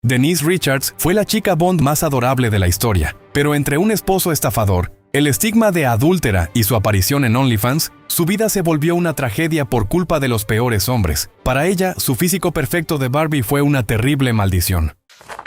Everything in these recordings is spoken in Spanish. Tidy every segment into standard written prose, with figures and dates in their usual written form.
Denise Richards fue la chica Bond más adorable de la historia, pero entre un esposo estafador, el estigma de adúltera y su aparición en OnlyFans, su vida se volvió una tragedia por culpa de los peores hombres. Para ella, su físico perfecto de Barbie fue una terrible maldición.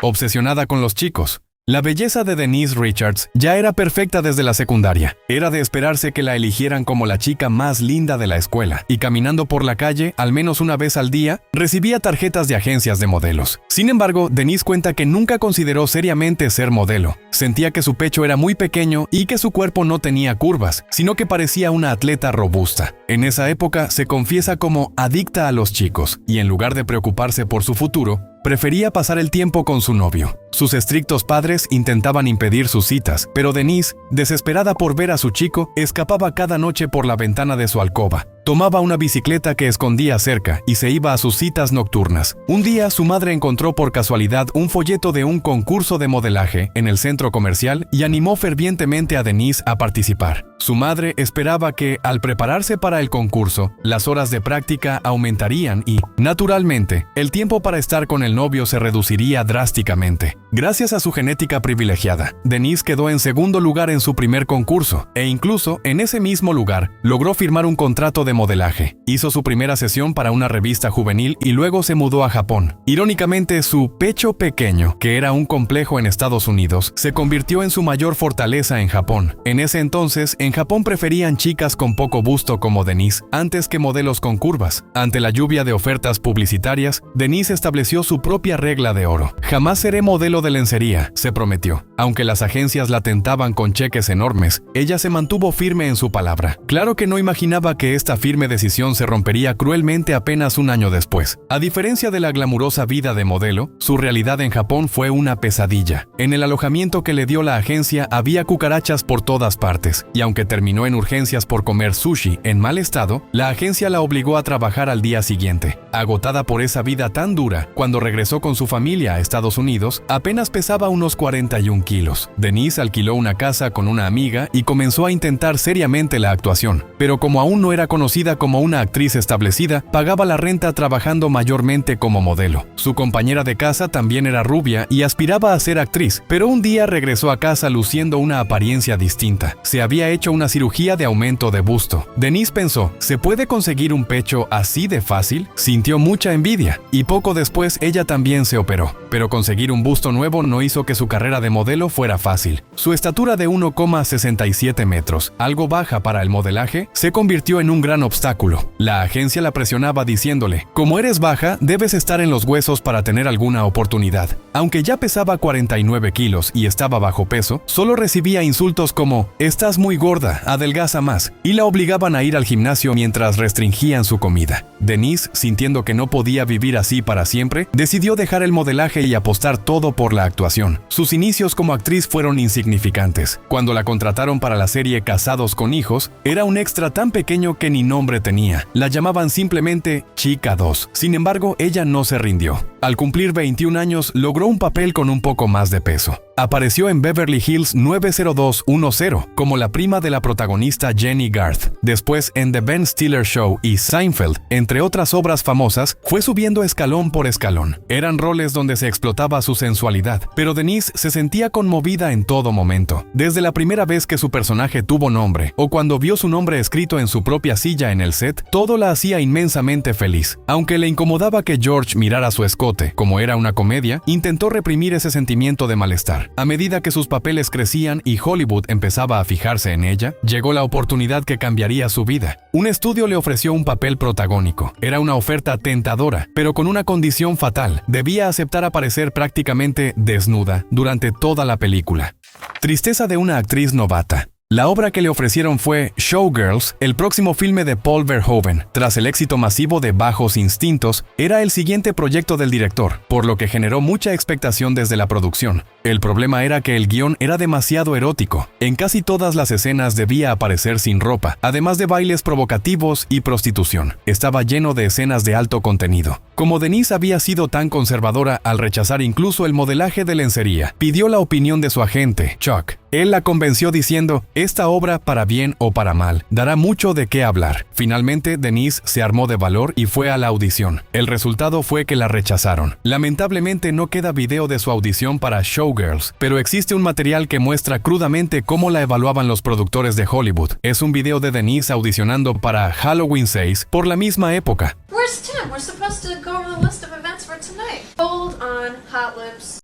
Obsesionada con los chicos, la belleza de Denise Richards ya era perfecta desde la secundaria. Era de esperarse que la eligieran como la chica más linda de la escuela, y caminando por la calle, al menos una vez al día, recibía tarjetas de agencias de modelos. Sin embargo, Denise cuenta que nunca consideró seriamente ser modelo. Sentía que su pecho era muy pequeño y que su cuerpo no tenía curvas, sino que parecía una atleta robusta. En esa época se confiesa como adicta a los chicos, y en lugar de preocuparse por su futuro, prefería pasar el tiempo con su novio. Sus estrictos padres intentaban impedir sus citas, pero Denise, desesperada por ver a su chico, escapaba cada noche por la ventana de su alcoba. Tomaba una bicicleta que escondía cerca y se iba a sus citas nocturnas. Un día, su madre encontró por casualidad un folleto de un concurso de modelaje en el centro comercial y animó fervientemente a Denise a participar. Su madre esperaba que, al prepararse para el concurso, las horas de práctica aumentarían y, naturalmente, el tiempo para estar con el novio se reduciría drásticamente. Gracias a su genética privilegiada, Denise quedó en segundo lugar en su primer concurso e incluso, en ese mismo lugar, logró firmar un contrato de modelaje. Hizo su primera sesión para una revista juvenil y luego se mudó a Japón. Irónicamente, su pecho pequeño, que era un complejo en Estados Unidos, se convirtió en su mayor fortaleza en Japón. En ese entonces, en Japón preferían chicas con poco busto como Denise, antes que modelos con curvas. Ante la lluvia de ofertas publicitarias, Denise estableció su propia regla de oro. Jamás seré modelo de lencería, se prometió. Aunque las agencias la tentaban con cheques enormes, ella se mantuvo firme en su palabra. Claro que no imaginaba que esta firme decisión se rompería cruelmente apenas un año después. A diferencia de la glamurosa vida de modelo, su realidad en Japón fue una pesadilla. En el alojamiento que le dio la agencia había cucarachas por todas partes, y aunque terminó en urgencias por comer sushi en mal estado, la agencia la obligó a trabajar al día siguiente. Agotada por esa vida tan dura, cuando regresó con su familia a Estados Unidos, apenas pesaba unos 41 kilos. Denise alquiló una casa con una amiga y comenzó a intentar seriamente la actuación, pero como aún no era conocida como una actriz establecida, pagaba la renta trabajando mayormente como modelo. Su compañera de casa también era rubia y aspiraba a ser actriz, pero un día regresó a casa luciendo una apariencia distinta. Se había hecho una cirugía de aumento de busto. Denise pensó, ¿se puede conseguir un pecho así de fácil? Sintió mucha envidia, y poco después ella también se operó. Pero conseguir un busto nuevo no hizo que su carrera de modelo fuera fácil. Su estatura de 1,67 metros, algo baja para el modelaje, se convirtió en un gran obstáculo. La agencia la presionaba diciéndole, como eres baja, debes estar en los huesos para tener alguna oportunidad. Aunque ya pesaba 49 kilos y estaba bajo peso, solo recibía insultos como, estás muy gorda, adelgaza más, y la obligaban a ir al gimnasio mientras restringían su comida. Denise, sintiendo que no podía vivir así para siempre, decidió dejar el modelaje y apostar todo por la actuación. Sus inicios como actriz fueron insignificantes. Cuando la contrataron para la serie Casados con Hijos, era un extra tan pequeño que ni nombre tenía. La llamaban simplemente Chica 2. Sin embargo, ella no se rindió. Al cumplir 21 años, logró un papel con un poco más de peso. Apareció en Beverly Hills 90210 como la prima de la protagonista Jenny Garth. Después, en The Ben Stiller Show y Seinfeld, entre otras obras famosas, fue subiendo escalón por escalón. Eran roles donde se explotaba su sensualidad, pero Denise se sentía conmovida en todo momento. Desde la primera vez que su personaje tuvo nombre, o cuando vio su nombre escrito en su propia silla en el set, todo la hacía inmensamente feliz. Aunque le incomodaba que George mirara su escote, como era una comedia, intentó reprimir ese sentimiento de malestar. A medida que sus papeles crecían y Hollywood empezaba a fijarse en ella, llegó la oportunidad que cambiaría su vida. Un estudio le ofreció un papel protagónico. Era una oferta tentadora, pero con una condición fatal. Debía aceptar aparecer prácticamente desnuda durante toda la película. Tristeza de una actriz novata. La obra que le ofrecieron fue Showgirls, el próximo filme de Paul Verhoeven. Tras el éxito masivo de Bajos Instintos, era el siguiente proyecto del director, por lo que generó mucha expectación desde la producción. El problema era que el guión era demasiado erótico. En casi todas las escenas debía aparecer sin ropa, además de bailes provocativos y prostitución. Estaba lleno de escenas de alto contenido. Como Denise había sido tan conservadora al rechazar incluso el modelaje de lencería, pidió la opinión de su agente, Chuck. Él la convenció diciendo, esta obra, para bien o para mal, dará mucho de qué hablar. Finalmente, Denise se armó de valor y fue a la audición. El resultado fue que la rechazaron. Lamentablemente no queda video de su audición para Showgirls, pero existe un material que muestra crudamente cómo la evaluaban los productores de Hollywood. Es un video de Denise audicionando para Halloween 6 por la misma época. Where's Tim? We're supposed to go over the list of events for tonight. Hold on, Hot Lips.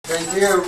Thank you.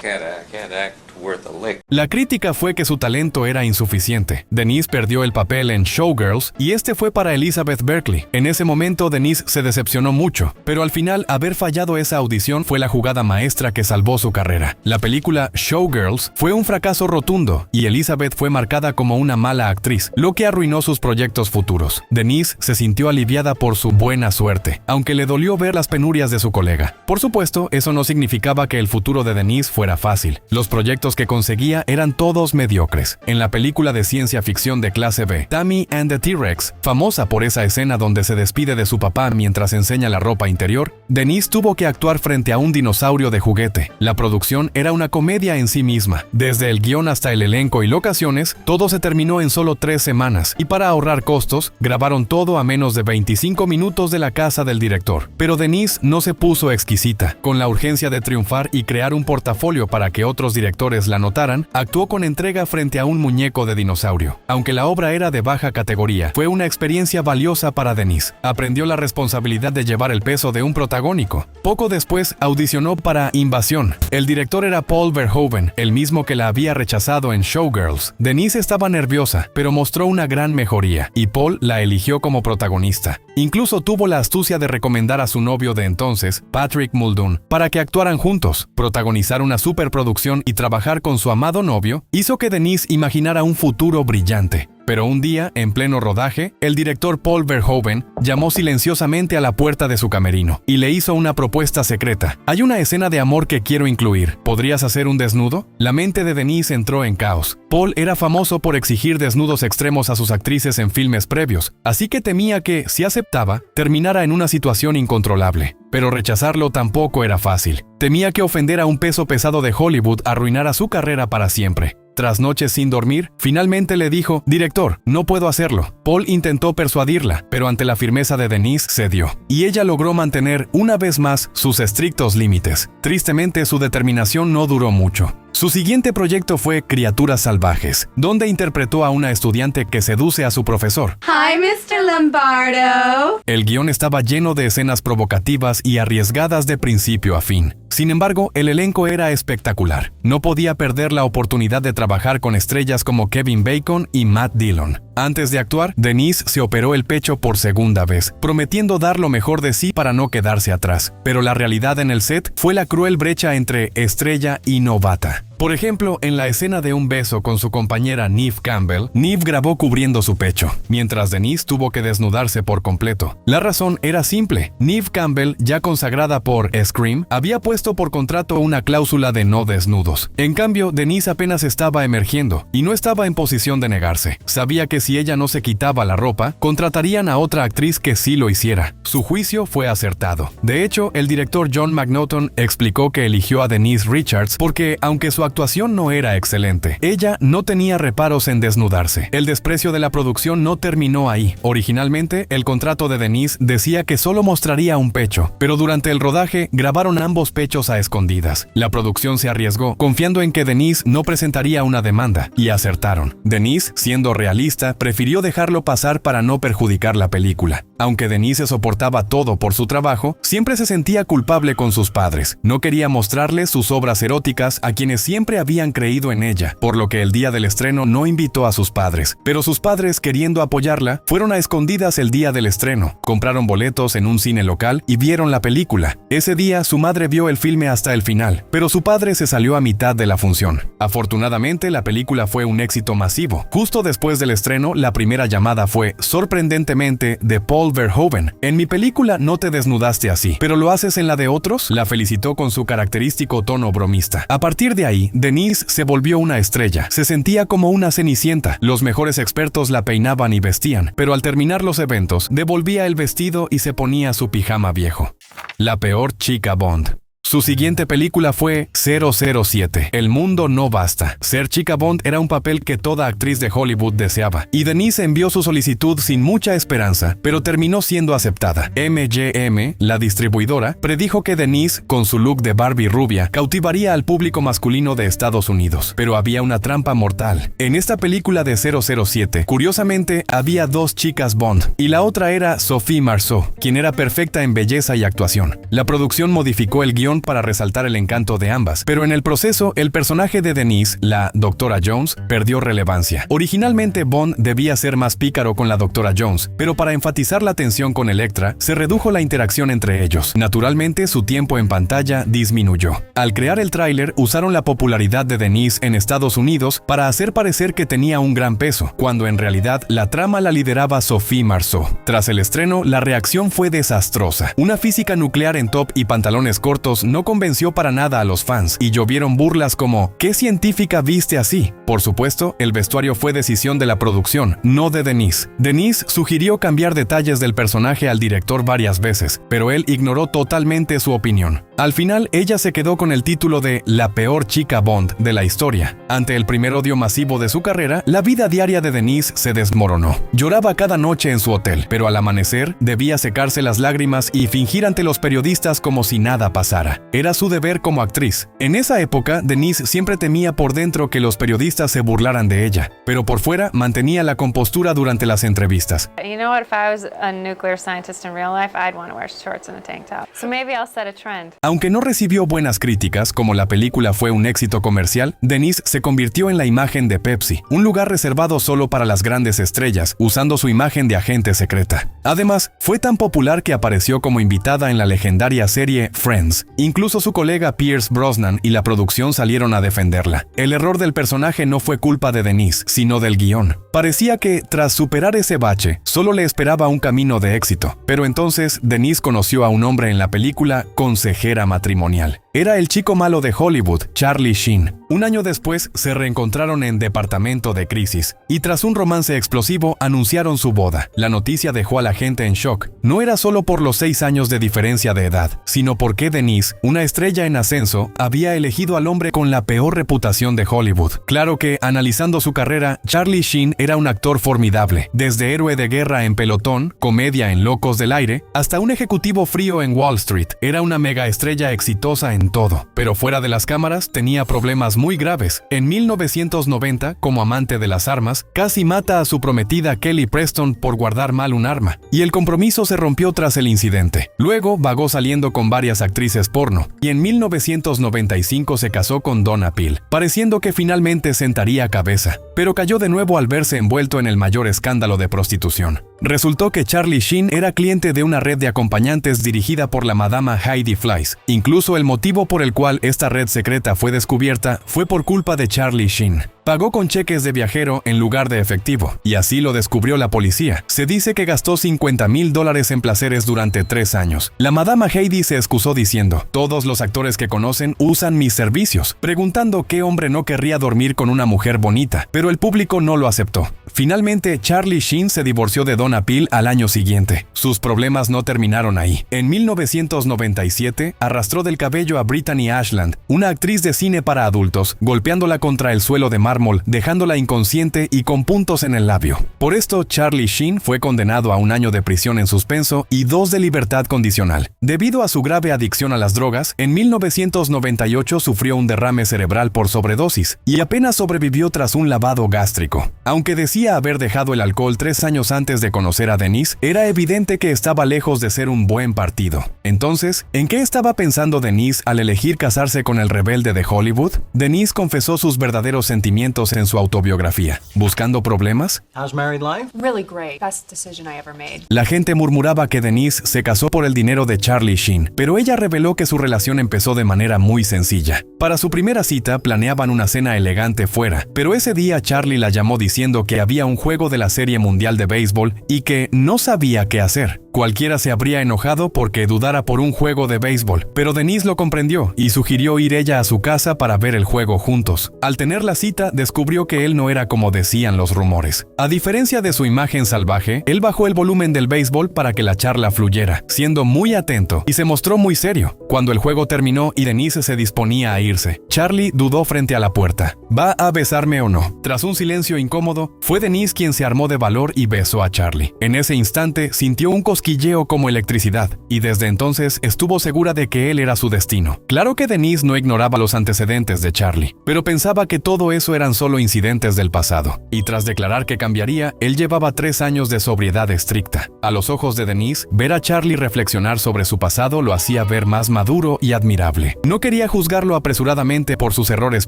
Can't act worth a lick. La crítica fue que su talento era insuficiente. Denise perdió el papel en Showgirls y este fue para Elizabeth Berkley. En ese momento Denise se decepcionó mucho, pero al final haber fallado esa audición fue la jugada maestra que salvó su carrera. La película Showgirls fue un fracaso rotundo y Elizabeth fue marcada como una mala actriz, lo que arruinó sus proyectos futuros. Denise se sintió aliviada por su buena suerte, aunque le dolió ver las penurias de su colega. Por supuesto, eso no significaba que el futuro de Denise fuera fácil. Los proyectos que conseguía eran todos mediocres. En la película de ciencia ficción de clase B, Tammy and the T-Rex, famosa por esa escena donde se despide de su papá mientras enseña la ropa interior, Denise tuvo que actuar frente a un dinosaurio de juguete. La producción era una comedia en sí misma. Desde el guión hasta el elenco y locaciones, todo se terminó en solo 3 semanas, y para ahorrar costos, grabaron todo a menos de 25 minutos de la casa del director. Pero Denise no se puso exquisita. Con la urgencia de triunfar y crear un portafolio para que otros directores la notaran, actuó con entrega frente a un muñeco de dinosaurio. Aunque la obra era de baja categoría, fue una experiencia valiosa para Denise. Aprendió la responsabilidad de llevar el peso de un protagónico. Poco después, audicionó para Invasión. El director era Paul Verhoeven, el mismo que la había rechazado en Showgirls. Denise estaba nerviosa, pero mostró una gran mejoría, y Paul la eligió como protagonista. Incluso tuvo la astucia de recomendar a su novio de entonces, Patrick Muldoon, para que actuaran juntos. Protagonizar una superproducción y trabajar con su amado novio hizo que Denise imaginara un futuro brillante. Pero un día, en pleno rodaje, el director Paul Verhoeven llamó silenciosamente a la puerta de su camerino y le hizo una propuesta secreta. Hay una escena de amor que quiero incluir. ¿Podrías hacer un desnudo? La mente de Denise entró en caos. Paul era famoso por exigir desnudos extremos a sus actrices en filmes previos, así que temía que, si aceptaba, terminara en una situación incontrolable. Pero rechazarlo tampoco era fácil. Temía que ofender a un peso pesado de Hollywood arruinara su carrera para siempre. Tras noches sin dormir, finalmente le dijo, «Director, no puedo hacerlo». Paul intentó persuadirla, pero ante la firmeza de Denise cedió, y ella logró mantener, una vez más, sus estrictos límites. Tristemente, su determinación no duró mucho. Su siguiente proyecto fue Criaturas Salvajes, donde interpretó a una estudiante que seduce a su profesor. Hi, Mr. Lombardo. El guión estaba lleno de escenas provocativas y arriesgadas de principio a fin. Sin embargo, el elenco era espectacular. No podía perder la oportunidad de trabajar con estrellas como Kevin Bacon y Matt Dillon. Antes de actuar, Denise se operó el pecho por segunda vez, prometiendo dar lo mejor de sí para no quedarse atrás. Pero la realidad en el set fue la cruel brecha entre estrella y novata. Por ejemplo, en la escena de un beso con su compañera Neve Campbell, Neve grabó cubriendo su pecho, mientras Denise tuvo que desnudarse por completo. La razón era simple. Neve Campbell, ya consagrada por Scream, había puesto por contrato una cláusula de no desnudos. En cambio, Denise apenas estaba emergiendo y no estaba en posición de negarse. Sabía que si ella no se quitaba la ropa, contratarían a otra actriz que sí lo hiciera. Su juicio fue acertado. De hecho, el director John McNaughton explicó que eligió a Denise Richards porque, aunque su actuación no era excelente, ella no tenía reparos en desnudarse. El desprecio de la producción no terminó ahí. Originalmente, el contrato de Denise decía que solo mostraría un pecho, pero durante el rodaje grabaron ambos pechos a escondidas. La producción se arriesgó, confiando en que Denise no presentaría una demanda, y acertaron. Denise, siendo realista, prefirió dejarlo pasar para no perjudicar la película. Aunque Denise soportaba todo por su trabajo, siempre se sentía culpable con sus padres. No quería mostrarles sus obras eróticas a quienes siempre habían creído en ella, por lo que el día del estreno no invitó a sus padres. Pero sus padres, queriendo apoyarla, fueron a escondidas el día del estreno. Compraron boletos en un cine local y vieron la película. Ese día, su madre vio el filme hasta el final, pero su padre se salió a mitad de la función. Afortunadamente, la película fue un éxito masivo. Justo después del estreno, la primera llamada fue, sorprendentemente, de Paul Verhoeven. «En mi película no te desnudaste así, pero lo haces en la de otros», la felicitó con su característico tono bromista. A partir de ahí, Denise se volvió una estrella. Se sentía como una cenicienta. Los mejores expertos la peinaban y vestían, pero al terminar los eventos, devolvía el vestido y se ponía su pijama viejo. La peor chica Bond. Su siguiente película fue 007. El mundo no basta. Ser chica Bond era un papel que toda actriz de Hollywood deseaba, y Denise envió su solicitud sin mucha esperanza, pero terminó siendo aceptada. MGM, la distribuidora, predijo que Denise, con su look de Barbie rubia, cautivaría al público masculino de Estados Unidos. Pero había una trampa mortal. En esta película de 007, curiosamente, había dos chicas Bond, y la otra era Sophie Marceau, quien era perfecta en belleza y actuación. La producción modificó el guión para resaltar el encanto de ambas, pero en el proceso, el personaje de Denise, la Dra. Jones, perdió relevancia. Originalmente, Bond debía ser más pícaro con la Dra. Jones, pero para enfatizar la tensión con Electra, se redujo la interacción entre ellos. Naturalmente, su tiempo en pantalla disminuyó. Al crear el tráiler, usaron la popularidad de Denise en Estados Unidos para hacer parecer que tenía un gran peso, cuando en realidad la trama la lideraba Sophie Marceau. Tras el estreno, la reacción fue desastrosa. Una física nuclear en top y pantalones cortos no convenció para nada a los fans, y llovieron burlas como ¿qué científica viste así? Por supuesto, el vestuario fue decisión de la producción, no de Denise. Denise sugirió cambiar detalles del personaje al director varias veces, pero él ignoró totalmente su opinión. Al final, ella se quedó con el título de la peor chica Bond de la historia. Ante el primer odio masivo de su carrera, la vida diaria de Denise se desmoronó. Lloraba cada noche en su hotel, pero al amanecer debía secarse las lágrimas y fingir ante los periodistas como si nada pasara. Era su deber como actriz. En esa época, Denise siempre temía por dentro que los periodistas se burlaran de ella, pero por fuera mantenía la compostura durante las entrevistas. You know what, if I was a nuclear scientist in real life, I'd want to wear shorts and a tank top. So maybe I'll set a trend. Aunque no recibió buenas críticas, como la película fue un éxito comercial, Denise se convirtió en la imagen de Pepsi, un lugar reservado solo para las grandes estrellas, usando su imagen de agente secreta. Además, fue tan popular que apareció como invitada en la legendaria serie Friends. Incluso su colega Pierce Brosnan y la producción salieron a defenderla. El error del personaje no fue culpa de Denise, sino del guión. Parecía que, tras superar ese bache, solo le esperaba un camino de éxito. Pero entonces, Denise conoció a un hombre en la película Consejera Matrimonial. Era el chico malo de Hollywood, Charlie Sheen. Un año después, se reencontraron en Departamento de Crisis, y tras un romance explosivo, anunciaron su boda. La noticia dejó a la gente en shock. No era solo por los 6 años de diferencia de edad, sino porque Denise, una estrella en ascenso, había elegido al hombre con la peor reputación de Hollywood. Claro que, analizando su carrera, Charlie Sheen era un actor formidable, desde héroe de guerra en Pelotón, comedia en Locos del Aire, hasta un ejecutivo frío en Wall Street. Era una mega estrella exitosa en todo, pero fuera de las cámaras tenía problemas muy graves. En 1990, como amante de las armas, casi mata a su prometida Kelly Preston por guardar mal un arma, y el compromiso se rompió tras el incidente. Luego vagó saliendo con varias actrices porno, y en 1995 se casó con Donna Peel, pareciendo que finalmente sentaría cabeza, pero cayó de nuevo al verse envuelto en el mayor escándalo de prostitución. Resultó que Charlie Sheen era cliente de una red de acompañantes dirigida por la madama Heidi Fleiss. Incluso el motivo por el cual esta red secreta fue descubierta fue por culpa de Charlie Sheen. Pagó con cheques de viajero en lugar de efectivo, y así lo descubrió la policía. Se dice que gastó $50,000 en placeres durante 3 años. La madama Heidi se excusó diciendo: todos los actores que conocen usan mis servicios, preguntando qué hombre no querría dormir con una mujer bonita, pero el público no lo aceptó. Finalmente, Charlie Sheen se divorció de Donna Peel al año siguiente. Sus problemas no terminaron ahí. En 1997, arrastró del cabello a Brittany Ashland, una actriz de cine para adultos, golpeándola contra el suelo de mármol, dejándola inconsciente y con puntos en el labio. Por esto, Charlie Sheen fue condenado a 1 año de prisión en suspenso y 2 de libertad condicional. Debido a su grave adicción a las drogas, en 1998 sufrió un derrame cerebral por sobredosis y apenas sobrevivió tras un lavado gástrico. Aunque decía haber dejado el alcohol 3 años antes de conocer a Denise, era evidente que estaba lejos de ser un buen partido. Entonces, ¿en qué estaba pensando Denise al elegir casarse con el rebelde de Hollywood? Denise confesó sus verdaderos sentimientos en su autobiografía. ¿Buscando problemas? How's married life? Really great. Best decision I ever made. La gente murmuraba que Denise se casó por el dinero de Charlie Sheen, pero ella reveló que su relación empezó de manera muy sencilla. Para su primera cita planeaban una cena elegante fuera, pero ese día Charlie la llamó diciendo que había un juego de la Serie Mundial de Béisbol y que no sabía qué hacer. Cualquiera se habría enojado porque dudara por un juego de béisbol, pero Denise lo comprendió y sugirió ir ella a su casa para ver el juego juntos. Al tener la cita, descubrió que él no era como decían los rumores. A diferencia de su imagen salvaje, él bajó el volumen del béisbol para que la charla fluyera, siendo muy atento y se mostró muy serio. Cuando el juego terminó y Denise se disponía a irse, Charlie dudó frente a la puerta. ¿Va a besarme o no? Tras un silencio incómodo, fue Denise quien se armó de valor y besó a Charlie. En ese instante sintió un cosquilleo como electricidad y desde entonces estuvo segura de que él era su destino. Claro que Denise no ignoraba los antecedentes de Charlie, pero pensaba que todo eso eran solo incidentes del pasado. Y tras declarar que cambiaría, él llevaba 3 años de sobriedad estricta. A los ojos de Denise, ver a Charlie reflexionar sobre su pasado lo hacía ver más maduro y admirable. No quería juzgarlo apresuradamente por sus errores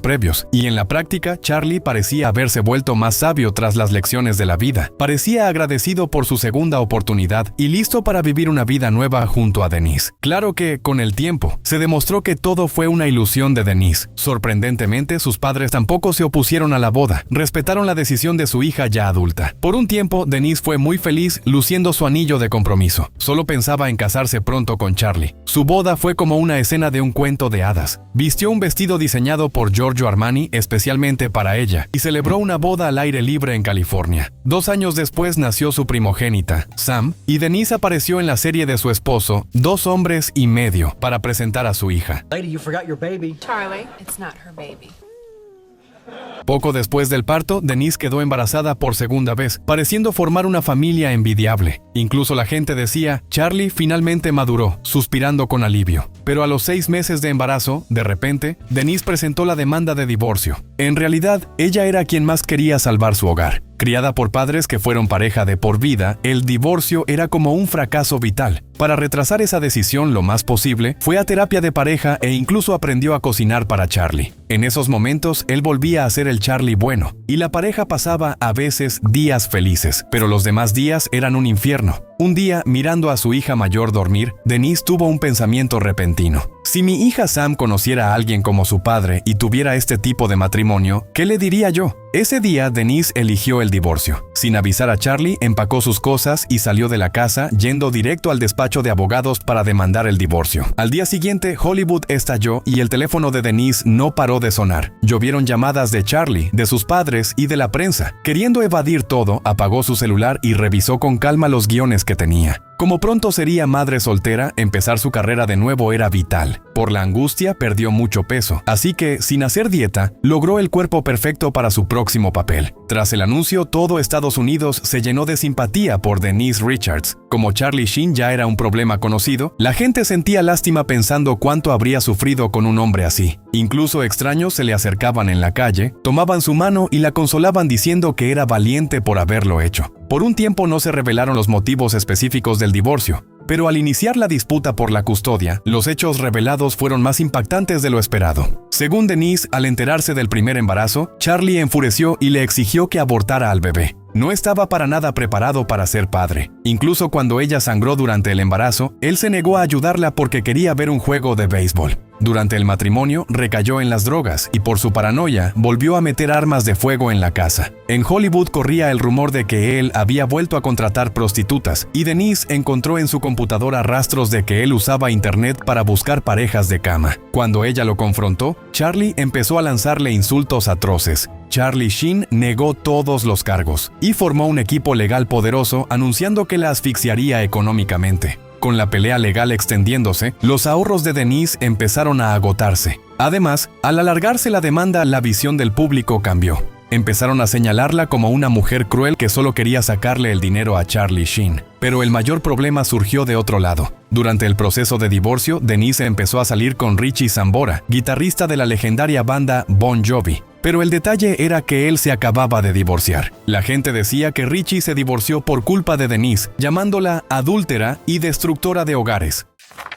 previos, y en la práctica, Charlie parecía haberse vuelto más sabio tras las lecciones de la vida. Parecía agradecido por su segunda oportunidad y listo para vivir una vida nueva junto a Denise. Claro que, con el tiempo, se demostró que todo fue una ilusión de Denise. Sorprendentemente, sus padres tampoco se opusieron a la boda, respetaron la decisión de su hija ya adulta. Por un tiempo, Denise fue muy feliz luciendo su anillo de compromiso. Solo pensaba en casarse pronto con Charlie. Su boda fue como una escena de un cuento de hadas. Vistió un vestido diseñado por Giorgio Armani especialmente para ella y celebró una boda al aire libre en California. 2 años después nació su primogénita, Sam, y Denise apareció en la serie de su esposo, 2 hombres y medio, para presentar a su hija. Lady, you forgot your baby. Charlie, it's not her baby. Poco después del parto, Denise quedó embarazada por segunda vez, pareciendo formar una familia envidiable. Incluso la gente decía, Charlie finalmente maduró, suspirando con alivio. Pero a los 6 meses de embarazo, de repente, Denise presentó la demanda de divorcio. En realidad, ella era quien más quería salvar su hogar. Criada por padres que fueron pareja de por vida, el divorcio era como un fracaso vital. Para retrasar esa decisión lo más posible, fue a terapia de pareja e incluso aprendió a cocinar para Charlie. En esos momentos, él volvía a ser el Charlie bueno, y la pareja pasaba a veces días felices, pero los demás días eran un infierno. Un día, mirando a su hija mayor dormir, Denise tuvo un pensamiento repentino. Si mi hija Sam conociera a alguien como su padre y tuviera este tipo de matrimonio, ¿qué le diría yo? Ese día, Denise eligió el divorcio. Sin avisar a Charlie, empacó sus cosas y salió de la casa, yendo directo al despacho de abogados para demandar el divorcio. Al día siguiente, Hollywood estalló y el teléfono de Denise no paró de sonar. Llovieron llamadas de Charlie, de sus padres y de la prensa. Queriendo evadir todo, apagó su celular y revisó con calma los guiones que tenía. Como pronto sería madre soltera, empezar su carrera de nuevo era vital. Por la angustia, perdió mucho peso, así que, sin hacer dieta, logró el cuerpo perfecto para su próximo papel. Tras el anuncio, todo Estados Unidos se llenó de simpatía por Denise Richards. Como Charlie Sheen ya era un problema conocido, la gente sentía lástima pensando cuánto habría sufrido con un hombre así. Incluso extraños se le acercaban en la calle, tomaban su mano y la consolaban diciendo que era valiente por haberlo hecho. Por un tiempo no se revelaron los motivos específicos del divorcio, pero al iniciar la disputa por la custodia, los hechos revelados fueron más impactantes de lo esperado. Según Denise, al enterarse del primer embarazo, Charlie enfureció y le exigió que abortara al bebé. No estaba para nada preparado para ser padre. Incluso cuando ella sangró durante el embarazo, él se negó a ayudarla porque quería ver un juego de béisbol. Durante el matrimonio, recayó en las drogas y por su paranoia, volvió a meter armas de fuego en la casa. En Hollywood corría el rumor de que él había vuelto a contratar prostitutas y Denise encontró en su computadora rastros de que él usaba internet para buscar parejas de cama. Cuando ella lo confrontó, Charlie empezó a lanzarle insultos atroces. Charlie Sheen negó todos los cargos y formó un equipo legal poderoso anunciando que la asfixiaría económicamente. Con la pelea legal extendiéndose, los ahorros de Denise empezaron a agotarse. Además, al alargarse la demanda, la visión del público cambió. Empezaron a señalarla como una mujer cruel que solo quería sacarle el dinero a Charlie Sheen. Pero el mayor problema surgió de otro lado. Durante el proceso de divorcio, Denise empezó a salir con Richie Sambora, guitarrista de la legendaria banda Bon Jovi. Pero el detalle era que él se acababa de divorciar. La gente decía que Richie se divorció por culpa de Denise, llamándola adúltera y destructora de hogares.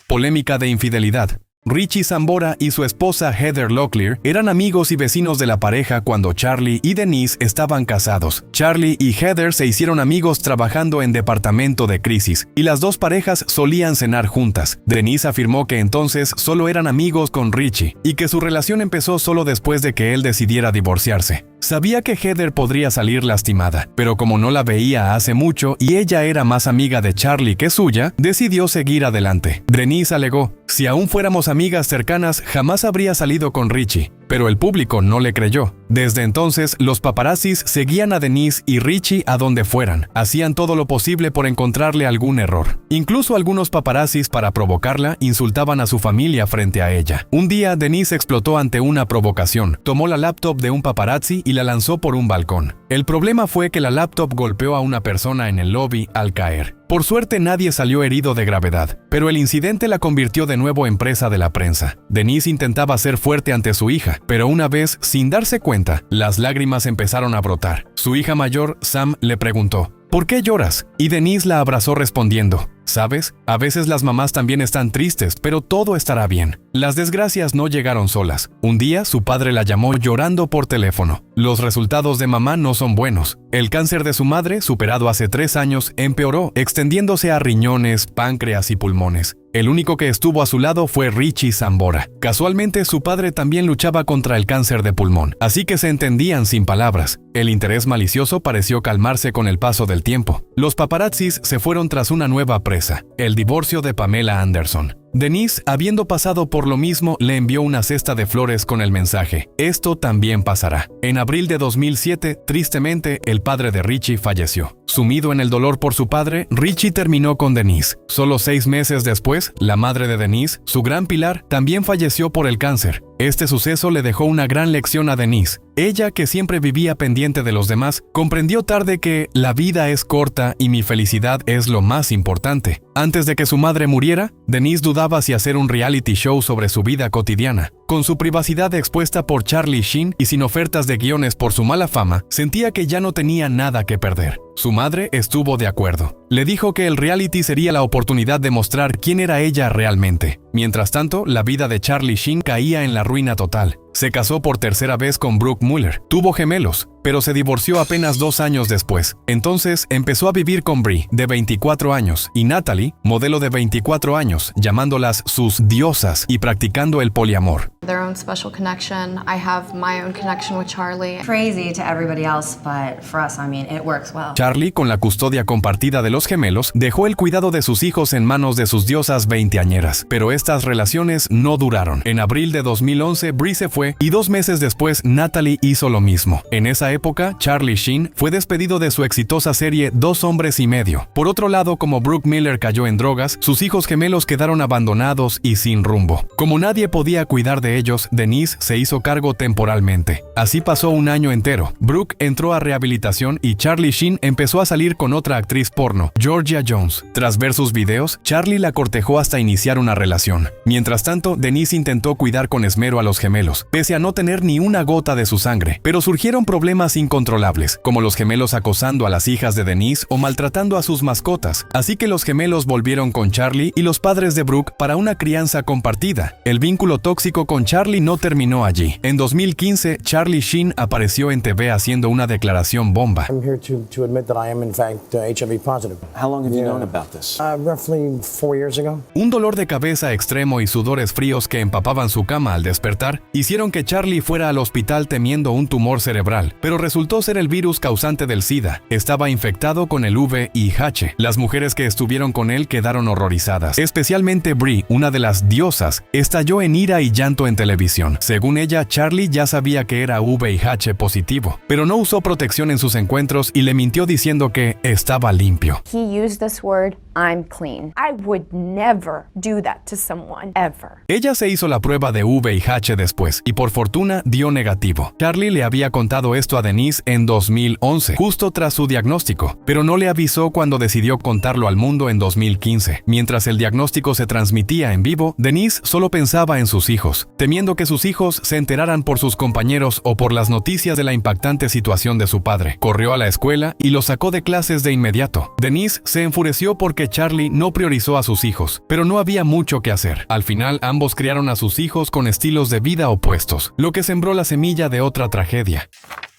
Polémica de infidelidad. Richie Sambora y su esposa Heather Locklear eran amigos y vecinos de la pareja cuando Charlie y Denise estaban casados. Charlie y Heather se hicieron amigos trabajando en departamento de crisis, y las dos parejas solían cenar juntas. Denise afirmó que entonces solo eran amigos con Richie, y que su relación empezó solo después de que él decidiera divorciarse. Sabía que Heather podría salir lastimada, pero como no la veía hace mucho y ella era más amiga de Charlie que suya, decidió seguir adelante. Denise alegó, si aún fuéramos amigas cercanas, jamás habría salido con Richie. pero el público no le creyó. Desde entonces, los paparazzis seguían a Denise y Richie a donde fueran. Hacían todo lo posible por encontrarle algún error. Incluso algunos paparazzis, para provocarla, insultaban a su familia frente a ella. Un día, Denise explotó ante una provocación. Tomó la laptop de un paparazzi y la lanzó por un balcón. El problema fue que la laptop golpeó a una persona en el lobby al caer. Por suerte nadie salió herido de gravedad, pero el incidente la convirtió de nuevo en presa de la prensa. Denise intentaba ser fuerte ante su hija, pero una vez, sin darse cuenta, las lágrimas empezaron a brotar. Su hija mayor, Sam, le preguntó, ¿por qué lloras? Y Denise la abrazó respondiendo, ¿sabes? A veces las mamás también están tristes, pero todo estará bien. Las desgracias no llegaron solas. Un día, su padre la llamó llorando por teléfono. Los resultados de mamá no son buenos. El cáncer de su madre, superado hace 3 años, empeoró, extendiéndose a riñones, páncreas y pulmones. El único que estuvo a su lado fue Richie Sambora. Casualmente, su padre también luchaba contra el cáncer de pulmón, así que se entendían sin palabras. El interés malicioso pareció calmarse con el paso del tiempo. Los paparazzis se fueron tras una nueva presa, el divorcio de Pamela Anderson. Denise, habiendo pasado por lo mismo, le envió una cesta de flores con el mensaje, «Esto también pasará». En abril de 2007, tristemente, el padre de Richie falleció. Sumido en el dolor por su padre, Richie terminó con Denise. Solo 6 meses después, la madre de Denise, su gran pilar, también falleció por el cáncer. Este suceso le dejó una gran lección a Denise. Ella, que siempre vivía pendiente de los demás, comprendió tarde que la vida es corta y mi felicidad es lo más importante. Antes de que su madre muriera, Denise dudaba si hacer un reality show sobre su vida cotidiana. Con su privacidad expuesta por Charlie Sheen y sin ofertas de guiones por su mala fama, sentía que ya no tenía nada que perder. Su madre estuvo de acuerdo. Le dijo que el reality sería la oportunidad de mostrar quién era ella realmente. Mientras tanto, la vida de Charlie Sheen caía en la ruina total. Se casó por tercera vez con Brooke Muller. Tuvo gemelos, pero se divorció apenas 2 años después. Entonces empezó a vivir con Brie, de 24 años, y Natalie, modelo de 24 años, llamándolas sus diosas y practicando el poliamor. Their own special connection. I have my own connection with Charlie. Crazy to everybody else, but for us, I mean, it works well. Charlie, con la custodia compartida de los gemelos, dejó el cuidado de sus hijos en manos de sus diosas veinteañeras. Pero estas relaciones no duraron. En abril de 2011, Brie se fue y 2 meses después, Natalie hizo lo mismo. En esa época, Charlie Sheen fue despedido de su exitosa serie 2 hombres y medio. Por otro lado, como Brooke Miller cayó en drogas, sus hijos gemelos quedaron abandonados y sin rumbo. Como nadie podía cuidar de ellos, Denise se hizo cargo temporalmente. Así pasó un año entero. Brooke entró a rehabilitación y Charlie Sheen empezó a salir con otra actriz porno, Georgia Jones. Tras ver sus videos, Charlie la cortejó hasta iniciar una relación. Mientras tanto, Denise intentó cuidar con esmero a los gemelos, pese a no tener ni una gota de su sangre. Pero surgieron problemas incontrolables, como los gemelos acosando a las hijas de Denise o maltratando a sus mascotas. Así que los gemelos volvieron con Charlie y los padres de Brooke para una crianza compartida. El vínculo tóxico con Charlie no terminó allí. En 2015, Charlie Sheen apareció en TV haciendo una declaración bomba. I'm here to admit that I am in fact HIV positive. How long have you known about this? Roughly 4 years ago. Un dolor de cabeza extremo y sudores fríos que empapaban su cama al despertar hicieron que Charlie fuera al hospital temiendo un tumor cerebral, pero resultó ser el virus causante del SIDA. Estaba infectado con el VIH. Las mujeres que estuvieron con él quedaron horrorizadas. Especialmente Brie, una de las diosas, estalló en ira y llanto en televisión. Según ella, Charlie ya sabía que era VIH positivo, pero no usó protección en sus encuentros y le mintió diciendo que estaba limpio. He used this word, I'm clean. I would never do that to someone, ever. Ella se hizo la prueba de VIH después y por fortuna dio negativo. Charlie le había contado esto a Denise en 2011, justo tras su diagnóstico, pero no le avisó cuando decidió contarlo al mundo en 2015. Mientras el diagnóstico se transmitía en vivo, Denise solo pensaba en sus hijos, temiendo que sus hijos se enteraran por sus compañeros o por las noticias de la impactante situación de su padre. Corrió a la escuela y lo sacó de clases de inmediato. Denise se enfureció porque Charlie no priorizó a sus hijos, pero no había mucho que hacer. Al final, ambos criaron a sus hijos con estilos de vida opuestos, lo que sembró la semilla de otra tragedia.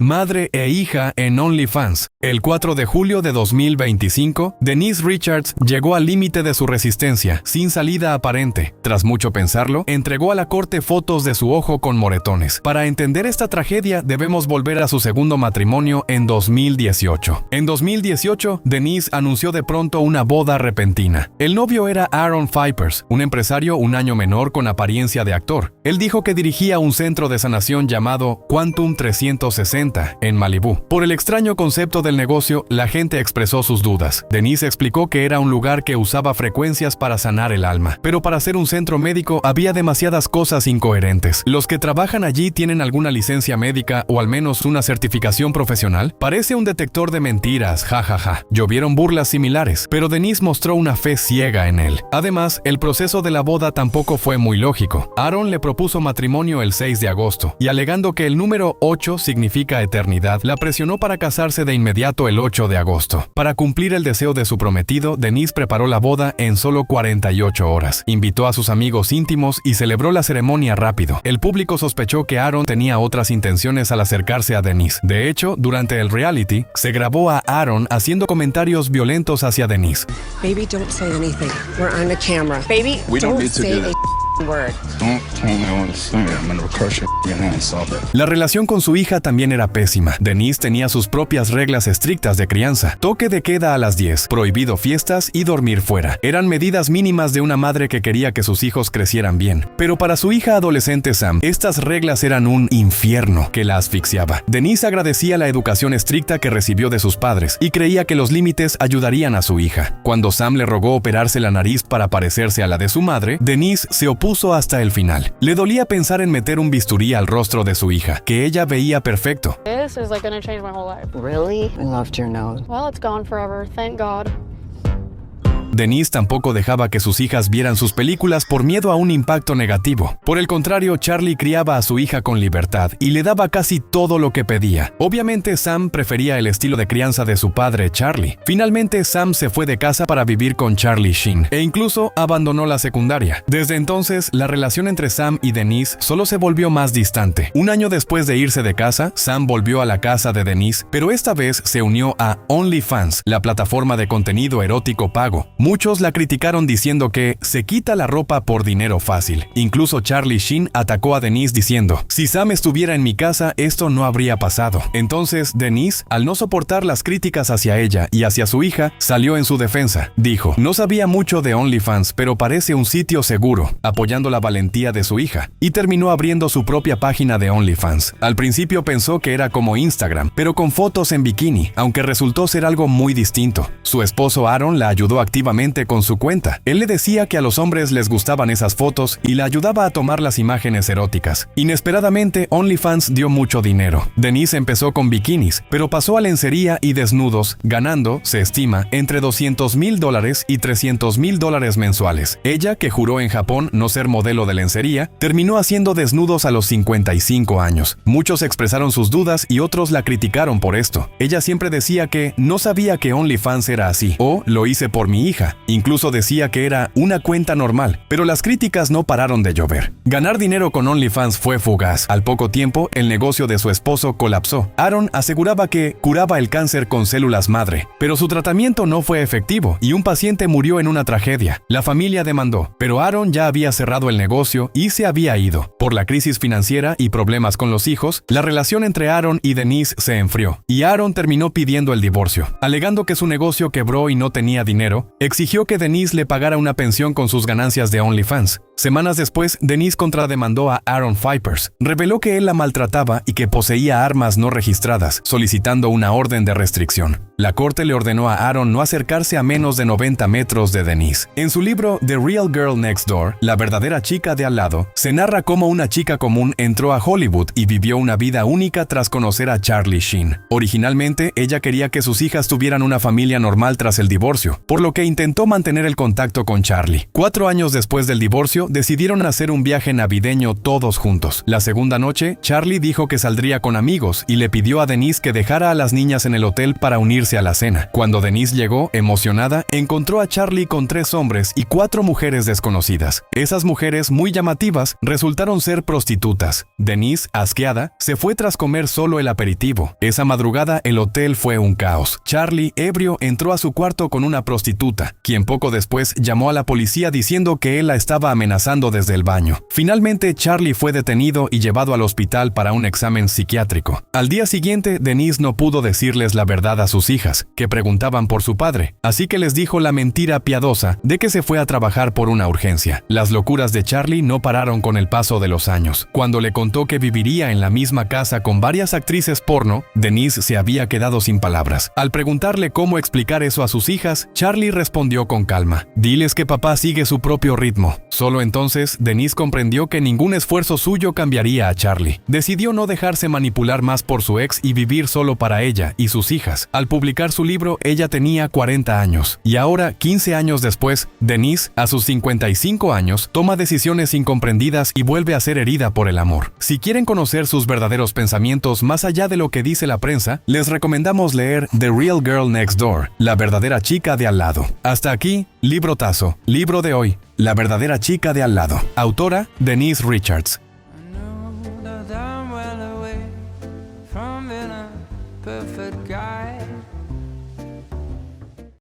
madre e hija en OnlyFans. El 4 de julio de 2025, Denise Richards llegó al límite de su resistencia, sin salida aparente. Tras mucho pensarlo, entregó a la corte fotos de su ojo con moretones. Para entender esta tragedia, debemos volver a su segundo matrimonio en 2018. En 2018, Denise anunció de pronto una boda repentina. El novio era Aaron Vipers, un empresario un año menor con apariencia de actor. Él dijo que dirigía un centro de sanación llamado Quantum 360 en Malibú. Por el extraño concepto del negocio, la gente expresó sus dudas. Denise explicó que era un lugar que usaba frecuencias para sanar el alma, pero para ser un centro médico había demasiadas cosas incoherentes. ¿Los que trabajan allí tienen alguna licencia médica o al menos una certificación profesional? Parece un detector de mentiras, jajaja. Llovieron burlas similares, pero Denise mostró una fe ciega en él. Además, el proceso de la boda tampoco fue muy lógico. Aaron le propuso matrimonio el 6 de agosto y alegando que el número 8 significa eternidad, la presionó para casarse de inmediato el 8 de agosto. Para cumplir el deseo de su prometido, Denise preparó la boda en solo 48 horas. Invitó a sus amigos íntimos y celebró la ceremonia rápido. El público sospechó que Aaron tenía otras intenciones al acercarse a Denise. De hecho, durante el reality, se grabó a Aaron haciendo comentarios violentos hacia Denise. Baby, don't say anything. We're on the camera. Baby, don't say a word. La relación con su hija también era pésima. Denise tenía sus propias reglas estrictas de crianza. Toque de queda a las 10, prohibido fiestas y dormir fuera. Eran medidas mínimas de una madre que quería que sus hijos crecieran bien. Pero para su hija adolescente Sam, estas reglas eran un infierno que la asfixiaba. Denise agradecía la educación estricta que recibió de sus padres y creía que los límites ayudarían a su hija. Cuando Sam le rogó operarse la nariz para parecerse a la de su madre, Denise se opuso hasta el final. Le dolía pensar en meter un bisturí al rostro de su hija, que ella veía perfecto. This is like gonna change my whole life. Really? I loved your nose. Well, it's gone forever, thank God. Denise tampoco dejaba que sus hijas vieran sus películas por miedo a un impacto negativo. Por el contrario, Charlie criaba a su hija con libertad y le daba casi todo lo que pedía. Obviamente, Sam prefería el estilo de crianza de su padre, Charlie. Finalmente, Sam se fue de casa para vivir con Charlie Sheen e incluso abandonó la secundaria. Desde entonces, la relación entre Sam y Denise solo se volvió más distante. Un año después de irse de casa, Sam volvió a la casa de Denise, pero esta vez se unió a OnlyFans, la plataforma de contenido erótico pago. Muchos la criticaron diciendo que se quita la ropa por dinero fácil. Incluso Charlie Sheen atacó a Denise diciendo, si Sam estuviera en mi casa, esto no habría pasado. Entonces, Denise, al no soportar las críticas hacia ella y hacia su hija, salió en su defensa. Dijo, no sabía mucho de OnlyFans, pero parece un sitio seguro, apoyando la valentía de su hija, y terminó abriendo su propia página de OnlyFans. Al principio pensó que era como Instagram, pero con fotos en bikini, aunque resultó ser algo muy distinto. Su esposo Aaron la ayudó activamente con su cuenta. Él le decía que a los hombres les gustaban esas fotos y la ayudaba a tomar las imágenes eróticas. Inesperadamente, OnlyFans dio mucho dinero. Denise empezó con bikinis, pero pasó a lencería y desnudos, ganando, se estima, entre $200,000 y $300,000 mensuales. Ella, que juró en Japón no ser modelo de lencería, terminó haciendo desnudos a los 55 años. Muchos expresaron sus dudas y otros la criticaron por esto. Ella siempre decía que no sabía que OnlyFans era así, o lo hice por mi hija. Incluso decía que era una cuenta normal, pero las críticas no pararon de llover. Ganar dinero con OnlyFans fue fugaz. Al poco tiempo, el negocio de su esposo colapsó. Aaron aseguraba que curaba el cáncer con células madre, pero su tratamiento no fue efectivo y un paciente murió en una tragedia. La familia demandó, pero Aaron ya había cerrado el negocio y se había ido. Por la crisis financiera y problemas con los hijos, la relación entre Aaron y Denise se enfrió, y Aaron terminó pidiendo el divorcio. Alegando que su negocio quebró y no tenía dinero, exigió que Denise le pagara una pensión con sus ganancias de OnlyFans. Semanas después, Denise contrademandó a Aaron Vipers. Reveló que él la maltrataba y que poseía armas no registradas, solicitando una orden de restricción. La corte le ordenó a Aaron no acercarse a menos de 90 metros de Denise. En su libro The Real Girl Next Door, La verdadera chica de al lado, se narra cómo una chica común entró a Hollywood y vivió una vida única tras conocer a Charlie Sheen. Originalmente, ella quería que sus hijas tuvieran una familia normal tras el divorcio, por lo que intentó mantener el contacto con Charlie. 4 años después del divorcio, decidieron hacer un viaje navideño todos juntos. La segunda noche, Charlie dijo que saldría con amigos y le pidió a Denise que dejara a las niñas en el hotel para unirse a la cena. Cuando Denise llegó, emocionada, encontró a Charlie con 3 hombres y 4 mujeres desconocidas. Esas mujeres, muy llamativas, resultaron ser prostitutas. Denise, asqueada, se fue tras comer solo el aperitivo. Esa madrugada, el hotel fue un caos. Charlie, ebrio, entró a su cuarto con una prostituta, quien poco después llamó a la policía diciendo que él la estaba amenazando desde el baño. Finalmente, Charlie fue detenido y llevado al hospital para un examen psiquiátrico. Al día siguiente, Denise no pudo decirles la verdad a sus hijas, que preguntaban por su padre, así que les dijo la mentira piadosa de que se fue a trabajar por una urgencia. Las locuras de Charlie no pararon con el paso de los años. Cuando le contó que viviría en la misma casa con varias actrices porno, Denise se había quedado sin palabras. Al preguntarle cómo explicar eso a sus hijas, Charlie respondió con calma: «Diles que papá sigue su propio ritmo». Solo entonces, Denise comprendió que ningún esfuerzo suyo cambiaría a Charlie. Decidió no dejarse manipular más por su ex y vivir solo para ella y sus hijas. Al publicar su libro, ella tenía 40 años. Y ahora, 15 años después, Denise, a sus 55 años, toma decisiones incomprendidas y vuelve a ser herida por el amor. Si quieren conocer sus verdaderos pensamientos más allá de lo que dice la prensa, les recomendamos leer The Real Girl Next Door, La verdadera chica de al lado. Hasta aquí, Librotazo. Libro de hoy, La verdadera chica de al lado. Autora, Denise Richards. Perfect guy.